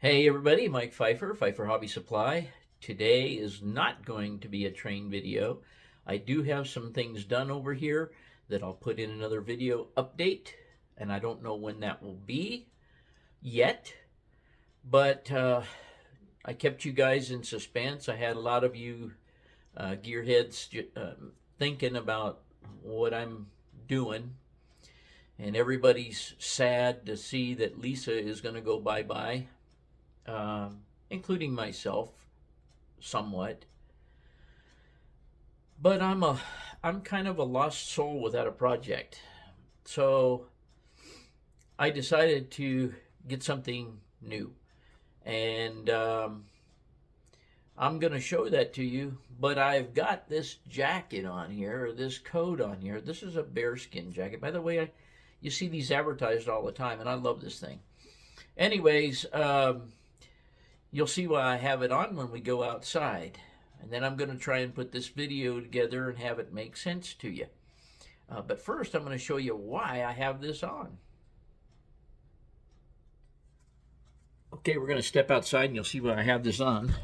Hey everybody, Mike Pfeiffer, Pfeiffer Hobby Supply. Today is not going to be a train video. I do have some things done over here that I'll put in another video update, and I don't know when that will be yet, but I kept you guys in suspense. I had a lot of you gearheads thinking about what I'm doing, and everybody's sad to see that Lisa is going to go bye-bye. Including myself, somewhat. But I'm kind of a lost soul without a project. So I decided to get something new, and I'm going to show that to you. But I've got this jacket on here, or this coat on here. This is a bearskin jacket. By the way, you see these advertised all the time, and I love this thing. Anyways, you'll see why I have it on when we go outside. And then I'm going to try and put this video together and have it make sense to you. But first, I'm going to show you why I have this on. Okay, we're going to step outside and you'll see why I have this on.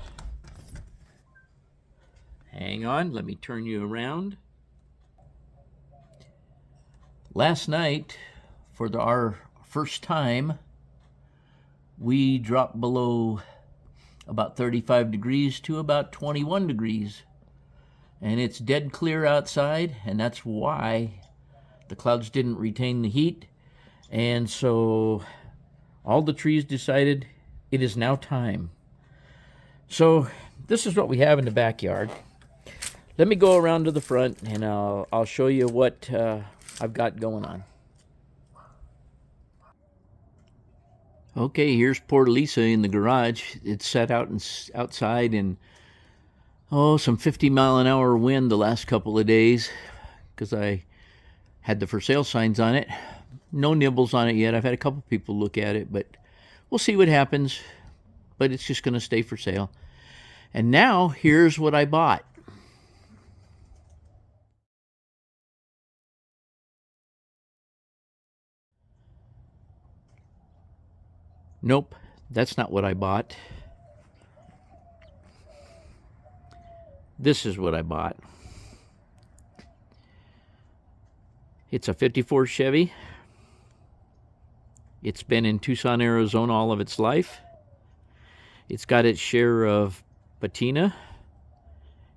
Hang on, let me turn you around. Last night, for our first time, we dropped below about 35 degrees to about 21 degrees. And it's dead clear outside, and that's why the clouds didn't retain the heat. And so all the trees decided it is now time. So this is what we have in the backyard. Let me go around to the front and I'll show you what I've got going on. Okay, here's poor Lisa in the garage. It's set out outside in, some 50-mile-an-hour wind the last couple of days because I had the for sale signs on it. No nibbles on it yet. I've had a couple people look at it, but we'll see what happens. But it's just going to stay for sale. And now, here's what I bought. Nope, that's not what I bought. This is what I bought. It's a 54 Chevy. It's been in Tucson, Arizona all of its life. It's got its share of patina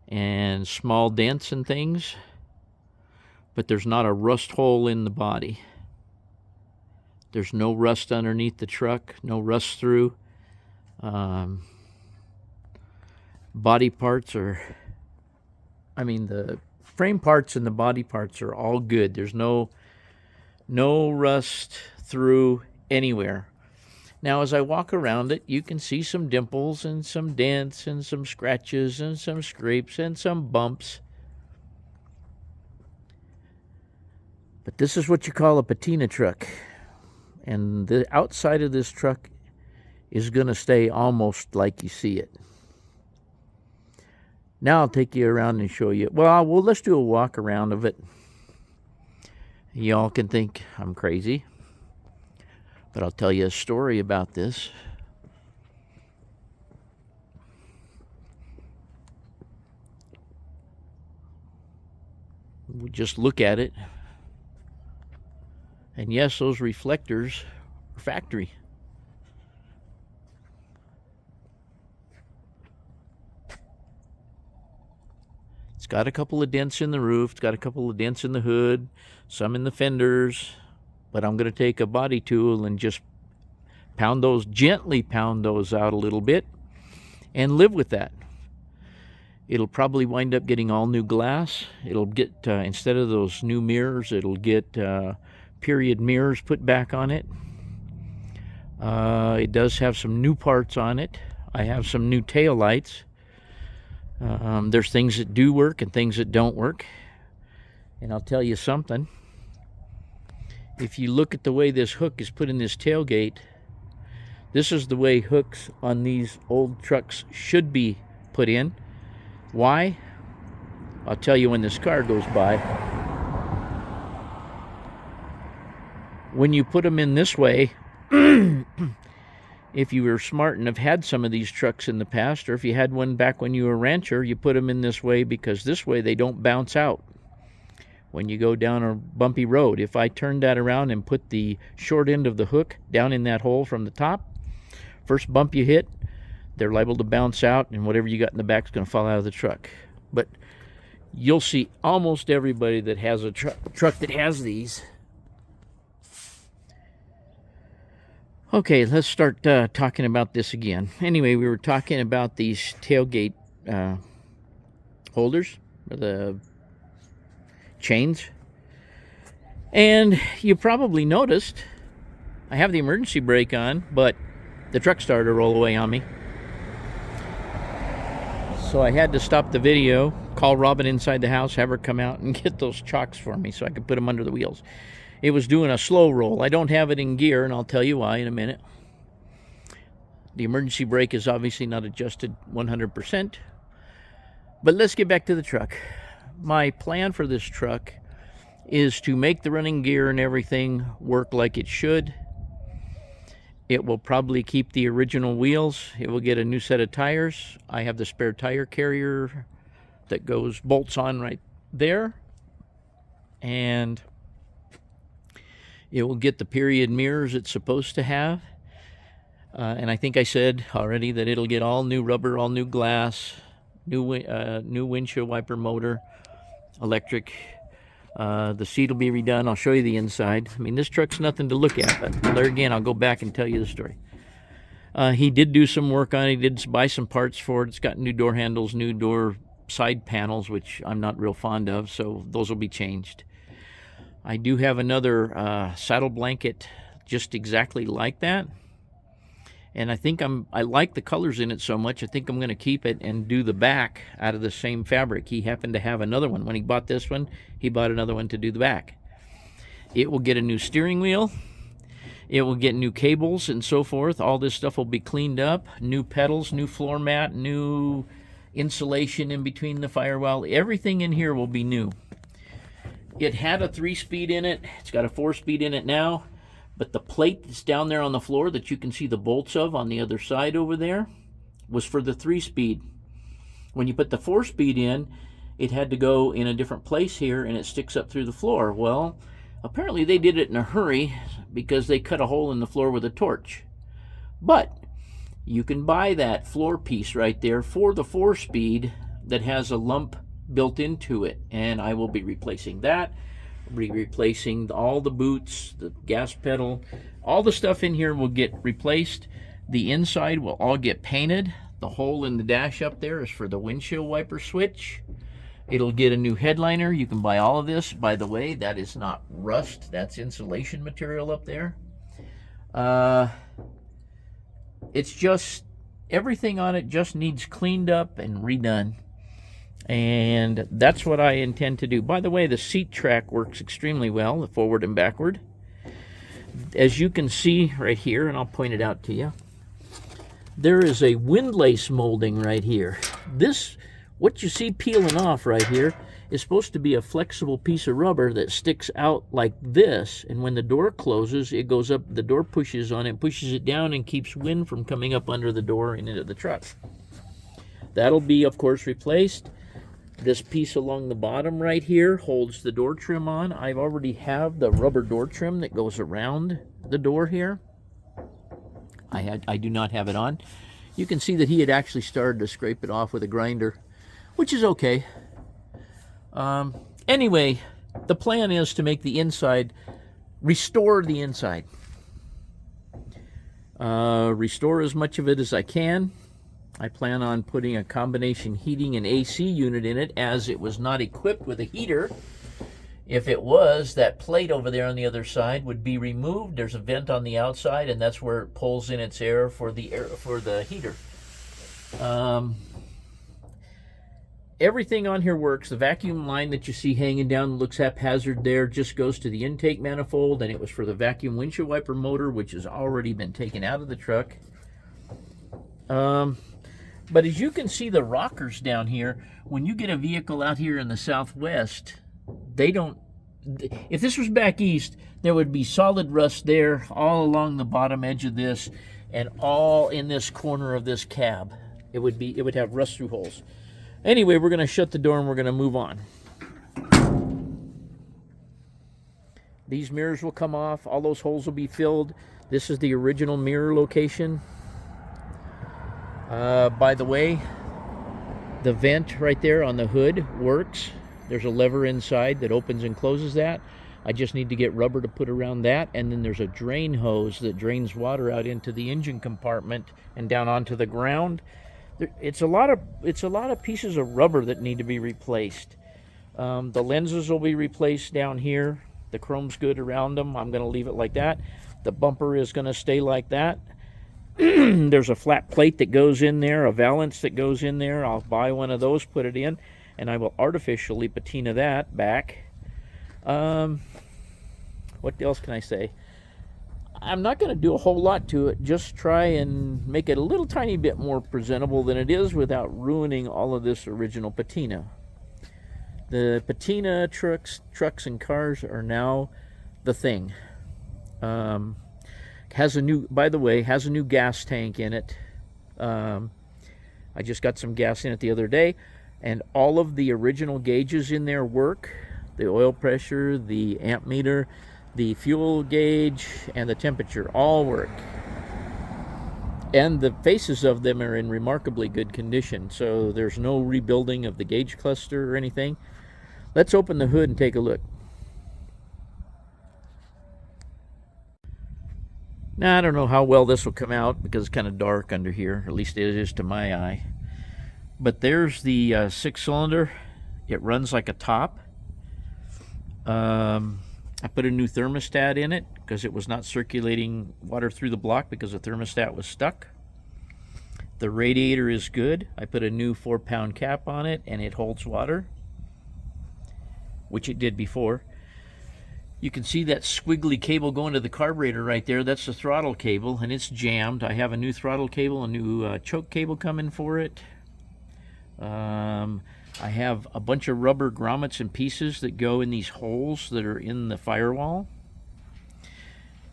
and small dents and things, but there's not a rust hole in the body. There's no rust underneath the truck, no rust through. Body parts are, the frame parts and the body parts are all good. There's no rust through anywhere. Now, as I walk around it, you can see some dimples and some dents and some scratches and some scrapes and some bumps. But this is what you call a patina truck. And the outside of this truck is going to stay almost like you see it. Now I'll take you around and show you. Well, let's do a walk around of it. Y'all can think I'm crazy, but I'll tell you a story about this. We just look at it. And yes, those reflectors are factory. It's got a couple of dents in the roof. It's got a couple of dents in the hood, some in the fenders. But I'm going to take a body tool and just gently pound those out a little bit and live with that. It'll probably wind up getting all new glass. It'll get, instead of those new mirrors, it'll get period mirrors put back on it. It does have some new parts on it. I have some new tail lights. There's things that do work and things that don't work. And I'll tell you something. If you look at the way this hook is put in this tailgate, this is the way hooks on these old trucks should be put in. Why? I'll tell you when this car goes by. When you put them in this way, if you were smart and have had some of these trucks in the past, or if you had one back when you were a rancher, you put them in this way because this way they don't bounce out when you go down a bumpy road. If I turned that around and put the short end of the hook down in that hole from the top, first bump you hit, they're liable to bounce out, and whatever you got in the back is going to fall out of the truck. But you'll see almost everybody that has a truck that has these. Okay, let's start talking about this again. Anyway, we were talking about these tailgate holders, the chains. And you probably noticed I have the emergency brake on, but the truck started to roll away on me. So I had to stop the video, call Robin inside the house, have her come out and get those chocks for me so I could put them under the wheels. It was doing a slow roll. I don't have it in gear, and I'll tell you why in a minute. The emergency brake is obviously not adjusted 100%. But let's get back to the truck. My plan for this truck is to make the running gear and everything work like it should. It will probably keep the original wheels. It will get a new set of tires. I have the spare tire carrier that bolts on right there. And it will get the period mirrors it's supposed to have. And I think I said already that it'll get all new rubber, all new glass, new windshield wiper motor, electric. The seat will be redone. I'll show you the inside. I mean, this truck's nothing to look at, but there again, I'll go back and tell you the story. He did do some work on it. He did buy some parts for it. It's got new door handles, new door side panels, which I'm not real fond of, so those will be changed. I do have another saddle blanket just exactly like that. And I think I like the colors in it so much, I think I'm going to keep it and do the back out of the same fabric. He happened to have another one. When he bought this one, he bought another one to do the back. It will get a new steering wheel. It will get new cables and so forth. All this stuff will be cleaned up. New pedals, new floor mat, new insulation in between the firewall. Everything in here will be new. It had a 3-speed in it. It's got a 4-speed in it now. But the plate that's down there on the floor that you can see the bolts of on the other side over there was for the 3-speed. When you put the 4-speed in, it had to go in a different place here, and it sticks up through the floor. Well, apparently they did it in a hurry because they cut a hole in the floor with a torch. But you can buy that floor piece right there for the 4-speed that has a lump built into it, and I will be replacing that. Replacing all the boots, the gas pedal, all the stuff in here will get replaced. The inside will all get painted. The hole in the dash up there is for the windshield wiper switch. It'll get a new headliner. You can buy all of this. By the way, that is not rust. That's insulation material up there. It's just, everything on it just needs cleaned up and redone. And that's what I intend to do. By the way, the seat track works extremely well, the forward and backward. As you can see right here, and I'll point it out to you, there is a windlace molding right here. This, what you see peeling off right here, is supposed to be a flexible piece of rubber that sticks out like this, and when the door closes, it goes up, the door pushes on it, pushes it down, and keeps wind from coming up under the door and into the truck. That'll be, of course, replaced. This piece along the bottom right here holds the door trim on. I already have the rubber door trim that goes around the door here. I do not have it on. You can see that he had actually started to scrape it off with a grinder, which is okay. Anyway, the plan is to make the inside, restore the inside. Restore as much of it as I can. I plan on putting a combination heating and AC unit in it, as it was not equipped with a heater. If it was, that plate over there on the other side would be removed. There's a vent on the outside, and that's where it pulls in its air for the heater. Everything on here works. The vacuum line that you see hanging down looks haphazard there just goes to the intake manifold, and it was for the vacuum windshield wiper motor, which has already been taken out of the truck. But as you can see, the rockers down here, when you get a vehicle out here in the Southwest, they don't, if this was back east, there would be solid rust there all along the bottom edge of this, and all in this corner of this cab. It would have rust through holes. Anyway, we're going to shut the door and we're going to move on. These mirrors will come off. All those holes will be filled. This is the original mirror location. By the way, the vent right there on the hood works. There's a lever inside that opens and closes that. I just need to get rubber to put around that, and then there's a drain hose that drains water out into the engine compartment and down onto the ground. It's a lot of pieces of rubber that need to be replaced. The lenses will be replaced down here. The chrome's good around them. I'm going to leave it like that. The bumper is going to stay like that. There's a flat plate that goes in there, a valance that goes in there. I'll buy one of those, put it in, and I will artificially patina that back. What else can I say? I'm not going to do a whole lot to it. Just try and make it a little tiny bit more presentable than it is without ruining all of this original patina. The patina trucks and cars are now the thing. Has a new gas tank in it. I just got some gas in it the other day, and all of the original gauges in there work. The oil pressure, the amp meter, the fuel gauge, and the temperature all work. And the faces of them are in remarkably good condition, so there's no rebuilding of the gauge cluster or anything. Let's open the hood and take a look. Now, I don't know how well this will come out because it's kind of dark under here, at least it is to my eye. But there's the 6-cylinder. It runs like a top. I put a new thermostat in it because it was not circulating water through the block because the thermostat was stuck. The radiator is good. I put a new 4-pound cap on it and it holds water, which it did before. You can see that squiggly cable going to the carburetor right there. That's the throttle cable, and it's jammed. I have a new throttle cable, a new choke cable coming for it. I have a bunch of rubber grommets and pieces that go in these holes that are in the firewall.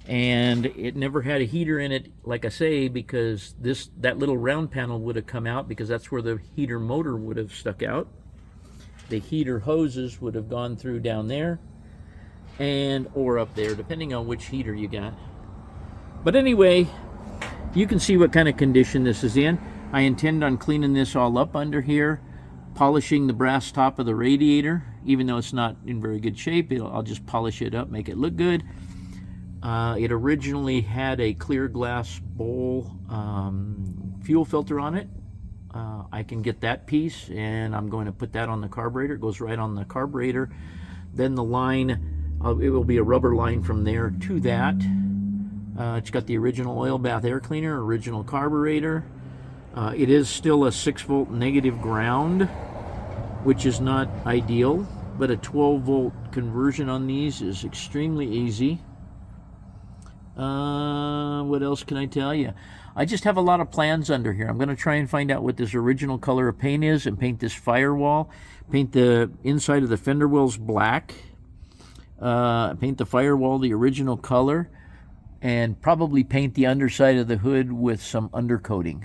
And it never had a heater in it, like I say, because that little round panel would have come out because that's where the heater motor would have stuck out. The heater hoses would have gone through down there or up there, depending on which heater you got. But anyway, you can see what kind of condition this is in. I intend on cleaning this all up under here, polishing the brass top of the radiator. Even though it's not in very good shape, I'll just polish it up, make it look good. It originally had a clear glass bowl fuel filter on it. I can get that piece, and I'm going to put that on the carburetor. It goes right on the carburetor. Then the line, it will be a rubber line from there to that. It's got the original oil bath air cleaner, original carburetor. It is still a 6-volt negative ground, which is not ideal, but a 12-volt conversion on these is extremely easy. What else can I tell you? I just have a lot of plans under here. I'm going to try and find out what this original color of paint is and paint this firewall, paint the inside of the fender wells black, paint the firewall the original color, and probably paint the underside of the hood with some undercoating.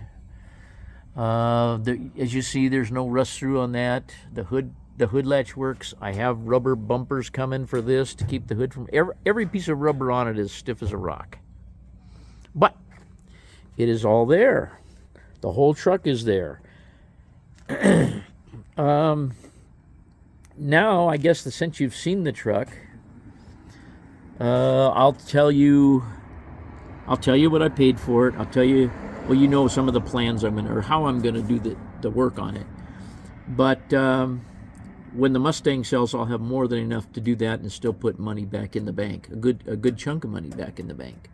As you see, there's no rust through on that. The hood latch works. I have rubber bumpers coming for this to keep the hood from... Every piece of rubber on it is stiff as a rock. But it is all there. The whole truck is there. Now, I guess since you've seen the truck, I'll tell you what I paid for it. I'll tell you, well, you know, some of the plans or how I'm going to do the work on it. But when the Mustang sells, I'll have more than enough to do that and still put money back in the bank, a good chunk of money back in the bank.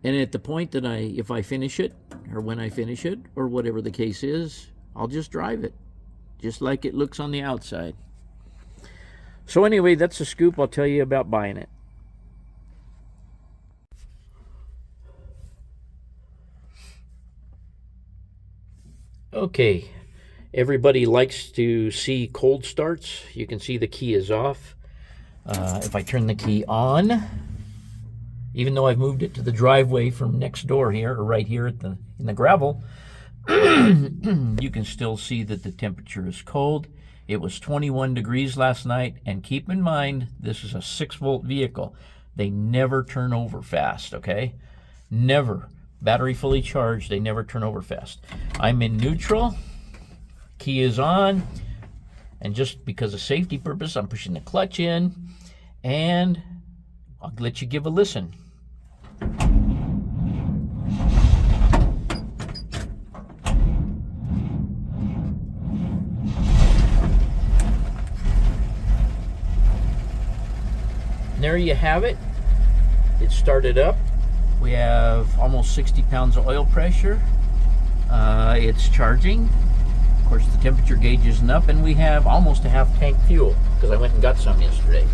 And at the point that if I finish it, or when I finish it, or whatever the case is, I'll just drive it, just like it looks on the outside. So anyway, that's the scoop. I'll tell you about buying it. Okay, everybody likes to see cold starts. You can see the key is off. If I turn the key on, Even though I've moved it to the driveway from next door here, or right here in the gravel, you can still see that the temperature is cold. It was 21 degrees last night, and keep in mind, this is a 6-volt vehicle. They never turn over fast, okay? Never. Battery fully charged, they never turn over fast. I'm in neutral, key is on, and just because of safety purpose, I'm pushing the clutch in, and I'll let you give a listen. There you have it. It started up. We have almost 60 pounds of oil pressure. It's charging. Of course, the temperature gauge isn't up, and we have almost a half tank fuel because I went and got some yesterday.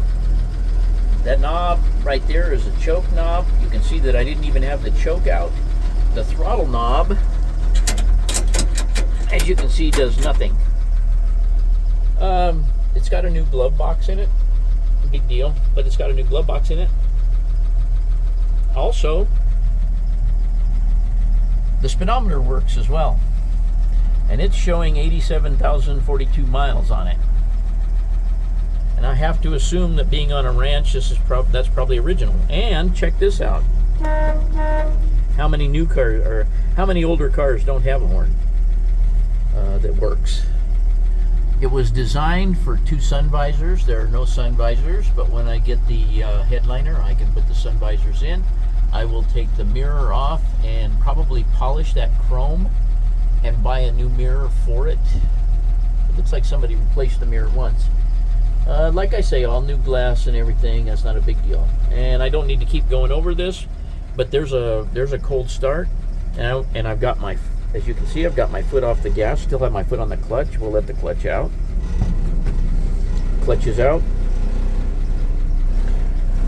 That knob right there is a choke knob. You can see that I didn't even have the choke out. The throttle knob, as you can see, does nothing. It's got a new glove box in it. Big deal, but it's got a new glove box in it. Also, the speedometer works as well, and it's showing 87,042 miles on it. And I have to assume that being on a ranch, that's probably original. And check this out: how many new cars, or how many older cars don't have a horn that works? It was designed for 2 sun visors. There are no sun visors, but when I get the headliner, I can put the sun visors in. I will take the mirror off and probably polish that chrome and buy a new mirror for it. It looks like somebody replaced the mirror once. Like I say, all new glass and everything. That's not a big deal. And I don't need to keep going over this, but there's a cold start, and I've got my, as you can see, I've got my foot off the gas. Still have my foot on the clutch. We'll let the clutch out. Clutch is out.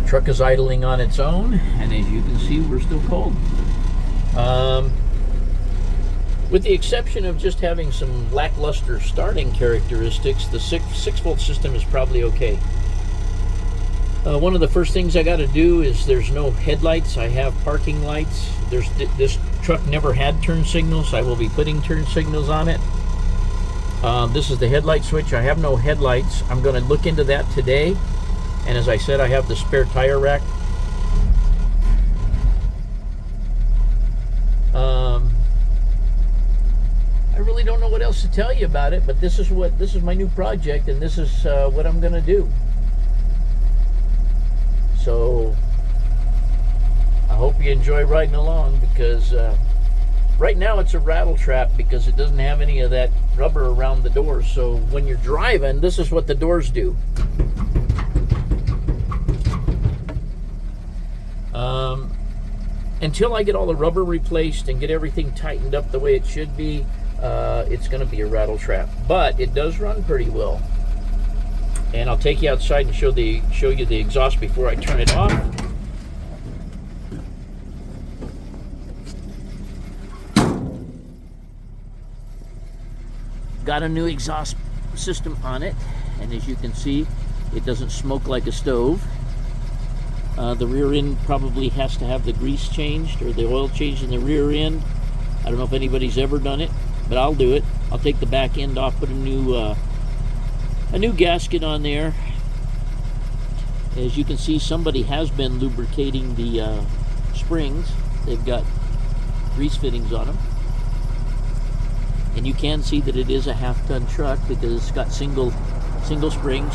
Truck is idling on its own, and as you can see, we're still cold. With the exception of just having some lackluster starting characteristics, the 6-volt system is probably okay. One of the first things I got to do is, there's no headlights. I have parking lights. This truck never had turn signals. I will be putting turn signals on it. This is the headlight switch. I have no headlights. I'm going to look into that today. And as I said, I have the spare tire rack. I really don't know what else to tell you about it, but this is my new project, and this is what I'm going to do. So I hope you enjoy riding along, because right now it's a rattle trap because it doesn't have any of that rubber around the doors. So when you're driving, this is what the doors do. Until I get all the rubber replaced and get everything tightened up the way it should be, it's going to be a rattle trap. But it does run pretty well. And I'll take you outside and show you the exhaust before I turn it off. Got a new exhaust system on it, and as you can see, it doesn't smoke like a stove. The rear end probably has to have the grease changed or the oil changed in the rear end. I don't know if anybody's ever done it, but I'll do it. I'll take the back end off, put a new gasket on there. As you can see, somebody has been lubricating the springs. They've got grease fittings on them. And you can see that it is a half-ton truck because it's got single springs,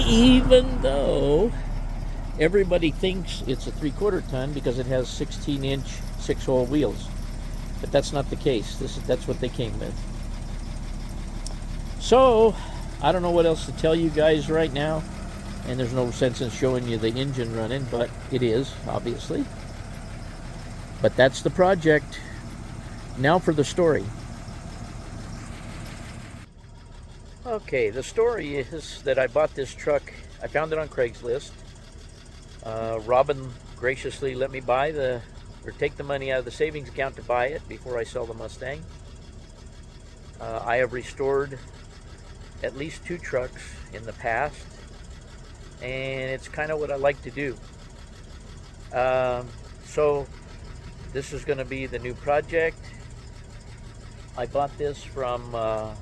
even though everybody thinks it's a 3/4 ton because it has 16-inch 6-hole wheels. But that's not the case. That's what they came with. So I don't know what else to tell you guys right now, and there's no sense in showing you the engine running, but it is, obviously. But that's the project. Now for the story. Okay, the story is that I bought this truck. I found it on Craigslist. Robin graciously let me take the money out of the savings account to buy it before I sell the Mustang. I have restored at least 2 trucks in the past, and it's kind of what I like to do. So this is going to be the new project. I bought this from a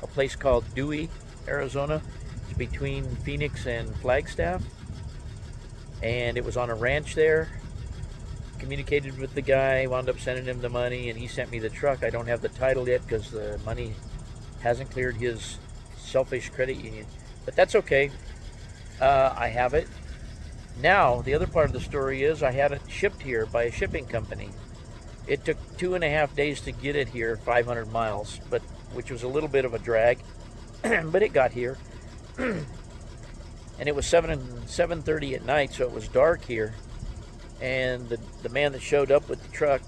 place called Dewey, Arizona. It's between Phoenix and Flagstaff, and it was on a ranch there. Communicated with the guy, wound up sending him the money, and he sent me the truck. I don't have the title yet because the money hasn't cleared his selfish credit union, but that's okay. I have it. Now, the other part of the story is I had it shipped here by a shipping company. It took 2.5 days to get it here, 500 miles, which was a little bit of a drag, but it got here. And it was 7:30 at night, so it was dark here. And the man that showed up with the truck,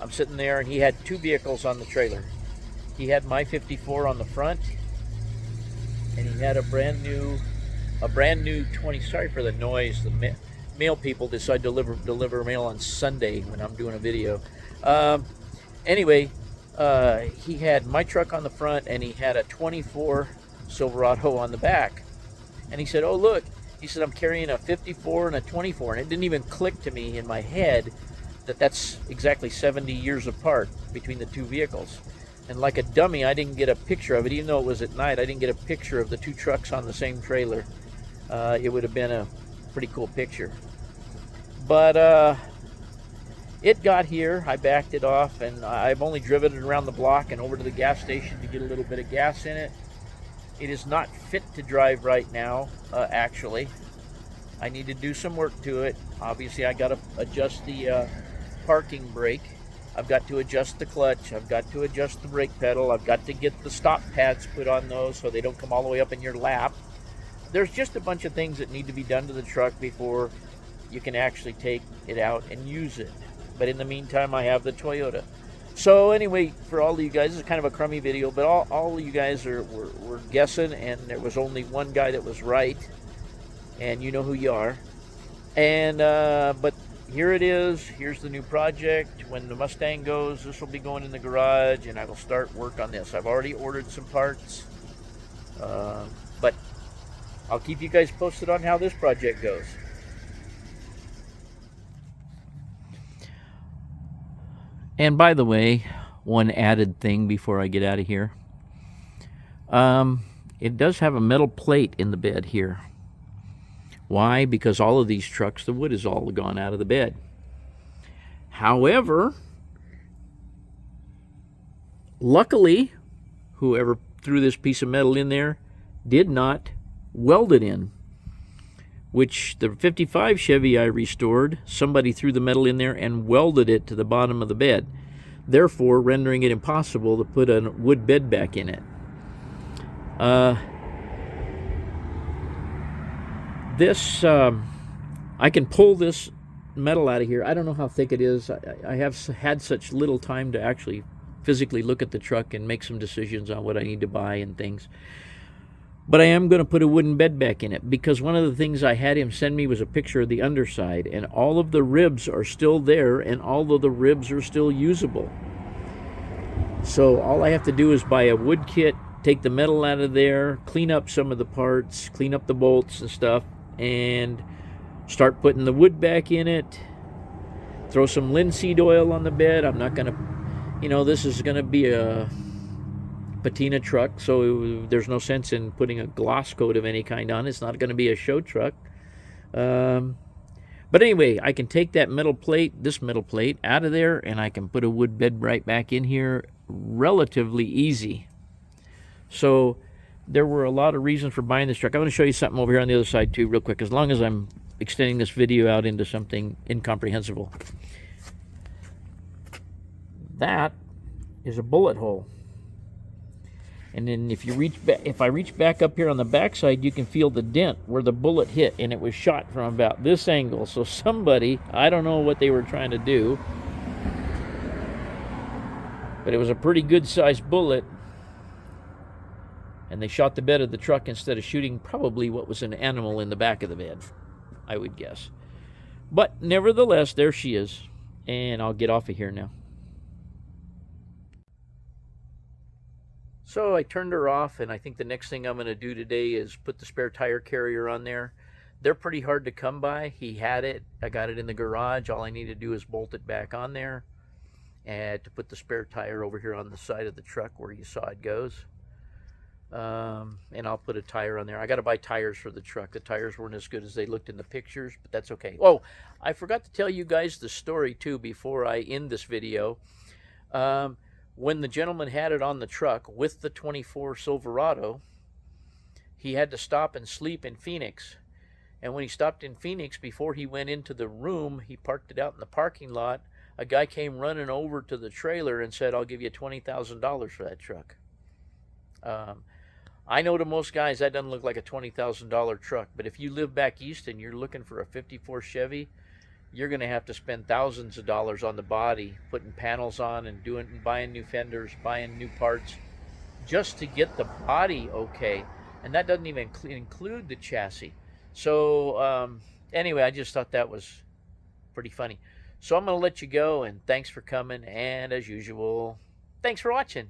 I'm sitting there, and he had two vehicles on the trailer. He had my 54 on the front, and he had a brand new 20. Sorry for the noise. The mail people decide to deliver mail on Sunday when I'm doing a video. Anyway, he had my truck on the front, and he had a 24 Silverado on the back. And he said, "Oh, look," he said, "I'm carrying a 54 and a 24." And it didn't even click to me in my head that that's exactly 70 years apart between the two vehicles. And like a dummy, I didn't get a picture of it. Even though it was at night, I didn't get a picture of the two trucks on the same trailer. It would have been a pretty cool picture. But it got here. I backed it off, and I've only driven it around the block and over to the gas station to get a little bit of gas in it. It is not fit to drive right now, actually. I need to do some work to it. Obviously, I got to adjust the parking brake. I've got to adjust the clutch. I've got to adjust the brake pedal. I've got to get the stop pads put on those so they don't come all the way up in your lap. There's just a bunch of things that need to be done to the truck before you can actually take it out and use it. But in the meantime, I have the Toyota. So anyway, for all of you guys, this is kind of a crummy video, but all of you guys were guessing, and there was only one guy that was right, and you know who you are. And but here it is. Here's the new project. When the Mustang goes, this will be going in the garage, and I will start work on this. I've already ordered some parts, but I'll keep you guys posted on how this project goes. And by the way, one added thing before I get out of here. It does have a metal plate in the bed here. Why? Because all of these trucks, the wood is all gone out of the bed. However, luckily, whoever threw this piece of metal in there did not weld it in, which the 55 Chevy I restored, somebody threw the metal in there and welded it to the bottom of the bed, therefore rendering it impossible to put a wood bed back in it. I can pull this metal out of here. I don't know how thick it is. I have had such little time to actually physically look at the truck and make some decisions on what I need to buy and things. But I am going to put a wooden bed back in it, because one of the things I had him send me was a picture of the underside, and all of the ribs are still there, and all of the ribs are still usable. So all I have to do is buy a wood kit, take the metal out of there, clean up some of the parts, clean up the bolts and stuff, and start putting the wood back in it. Throw some linseed oil on the bed. I'm not going to, this is going to be a patina truck, so there's no sense in putting a gloss coat of any kind on it. It's not going to be a show truck. But anyway, I can take that this metal plate out of there, and I can put a wood bed right back in here relatively easy. So there were a lot of reasons for buying this truck. I'm going to show you something over here on the other side too real quick, as long as I'm extending this video out into something incomprehensible. That is a bullet hole. And then if I reach back up here on the backside, you can feel the dent where the bullet hit, and it was shot from about this angle. So somebody, I don't know what they were trying to do, but it was a pretty good sized bullet, and they shot the bed of the truck instead of shooting probably what was an animal in the back of the bed, I would guess. But nevertheless, there she is, and I'll get off of here now. So I turned her off, and I think the next thing I'm going to do today is put the spare tire carrier on there. They're pretty hard to come by. He had it. I got it in the garage. All I need to do is bolt it back on there and to put the spare tire over here on the side of the truck where you saw it goes. And I'll put a tire on there. I got to buy tires for the truck. The tires weren't as good as they looked in the pictures, but that's okay. Oh, I forgot to tell you guys the story too before I end this video. When the gentleman had it on the truck with the 24 Silverado, he had to stop and sleep in Phoenix. And when he stopped in Phoenix, before he went into the room, he parked it out in the parking lot. A guy came running over to the trailer and said, "I'll give you $20,000 for that truck." I know to most guys that doesn't look like a $20,000 truck, but if you live back east and you're looking for a 54 Chevy, you're going to have to spend thousands of dollars on the body, putting panels on and buying new fenders, buying new parts, just to get the body okay. And that doesn't even include the chassis. So anyway, I just thought that was pretty funny. So I'm going to let you go, and thanks for coming. And as usual, thanks for watching.